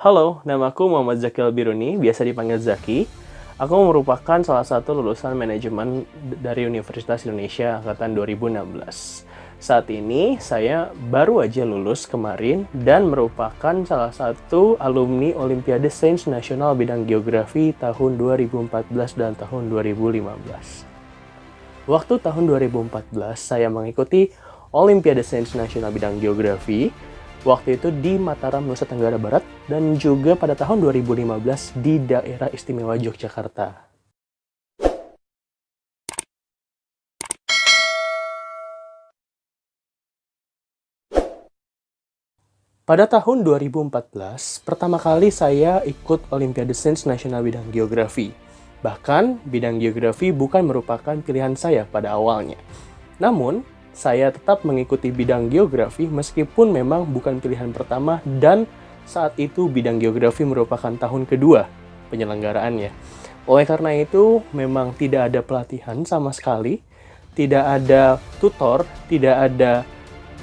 Halo, namaku Muhammad Zakil Biruni, biasa dipanggil Zaki. Aku merupakan salah satu lulusan manajemen dari Universitas Indonesia angkatan 2016. Saat ini saya baru aja lulus kemarin dan merupakan salah satu alumni Olimpiade Sains Nasional bidang Geografi tahun 2014 dan tahun 2015. Waktu tahun 2014 saya mengikuti Olimpiade Sains Nasional bidang Geografi. Waktu itu di Mataram, Nusa Tenggara Barat, dan juga pada tahun 2015 di daerah istimewa Yogyakarta. Pada tahun 2014, pertama kali saya ikut Olimpiade Sains Nasional bidang Geografi. Bahkan, bidang geografi bukan merupakan pilihan saya pada awalnya. Namun, saya tetap mengikuti bidang geografi meskipun memang bukan pilihan pertama dan saat itu bidang geografi merupakan tahun kedua penyelenggaraannya. Oleh karena itu, memang tidak ada pelatihan sama sekali, tidak ada tutor, tidak ada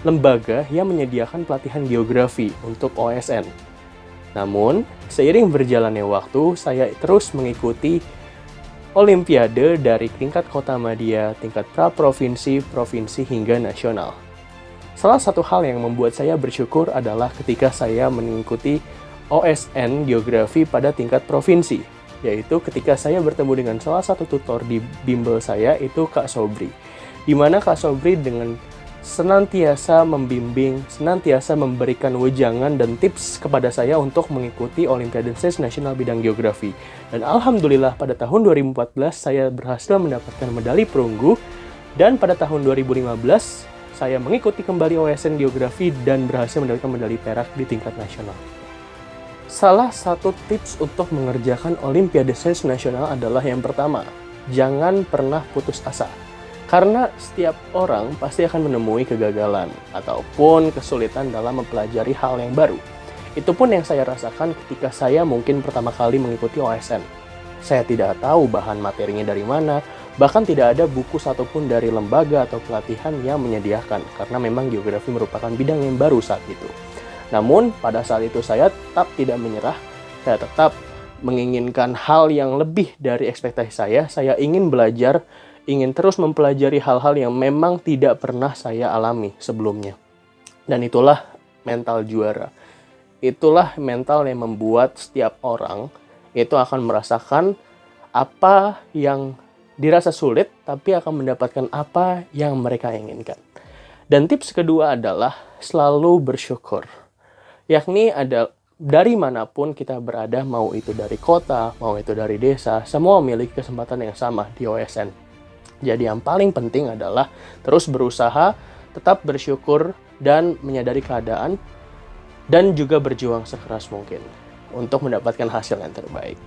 lembaga yang menyediakan pelatihan geografi untuk OSN. Namun, seiring berjalannya waktu, saya terus mengikuti Olimpiade dari tingkat kota madya, tingkat pra-provinsi, provinsi, hingga nasional. Salah satu hal yang membuat saya bersyukur adalah ketika saya mengikuti OSN Geografi pada tingkat provinsi, yaitu ketika saya bertemu dengan salah satu tutor di bimbel saya, itu Kak Sobri. Di mana Kak Sobri dengan senantiasa membimbing, senantiasa memberikan wejangan dan tips kepada saya untuk mengikuti Olimpiade Sains Nasional bidang Geografi. Dan alhamdulillah pada tahun 2014 saya berhasil mendapatkan medali perunggu, dan pada tahun 2015 saya mengikuti kembali OSN Geografi dan berhasil mendapatkan medali perak di tingkat nasional. Salah satu tips untuk mengerjakan Olimpiade Sains Nasional adalah yang pertama, jangan pernah putus asa. Karena setiap orang pasti akan menemui kegagalan ataupun kesulitan dalam mempelajari hal yang baru. Itu pun yang saya rasakan ketika saya mungkin pertama kali mengikuti OSN. Saya tidak tahu bahan materinya dari mana, bahkan tidak ada buku satupun dari lembaga atau pelatihan yang menyediakan, karena memang geografi merupakan bidang yang baru saat itu. Namun, pada saat itu saya tetap tidak menyerah, saya tetap menginginkan hal yang lebih dari ekspektasi saya ingin belajar, ingin terus mempelajari hal-hal yang memang tidak pernah saya alami sebelumnya. Dan itulah mental juara. Itulah mental yang membuat setiap orang itu akan merasakan apa yang dirasa sulit, tapi akan mendapatkan apa yang mereka inginkan. Dan tips kedua adalah selalu bersyukur. Yakni ada dari manapun kita berada, mau itu dari kota, mau itu dari desa, semua memiliki kesempatan yang sama di OSN. Jadi yang paling penting adalah terus berusaha, tetap bersyukur, dan menyadari keadaan, dan juga berjuang sekeras mungkin untuk mendapatkan hasil yang terbaik.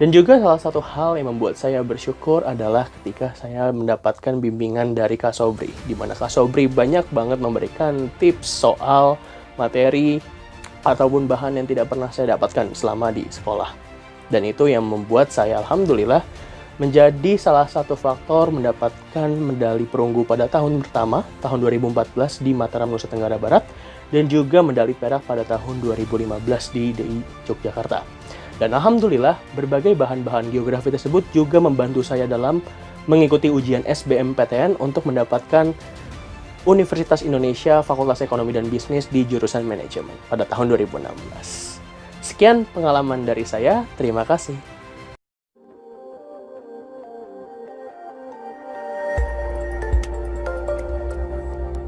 Dan juga salah satu hal yang membuat saya bersyukur adalah ketika saya mendapatkan bimbingan dari Kak Sobri, di mana Kak Sobri banyak banget memberikan tips soal materi ataupun bahan yang tidak pernah saya dapatkan selama di sekolah. Dan itu yang membuat saya alhamdulillah menjadi salah satu faktor mendapatkan medali perunggu pada tahun pertama, tahun 2014 di Mataram, Nusa Tenggara Barat, dan juga medali perak pada tahun 2015 di DI Yogyakarta. Dan alhamdulillah, berbagai bahan-bahan geografi tersebut juga membantu saya dalam mengikuti ujian SBMPTN untuk mendapatkan Universitas Indonesia Fakultas Ekonomi dan Bisnis di jurusan manajemen pada tahun 2016. Sekian pengalaman dari saya, terima kasih.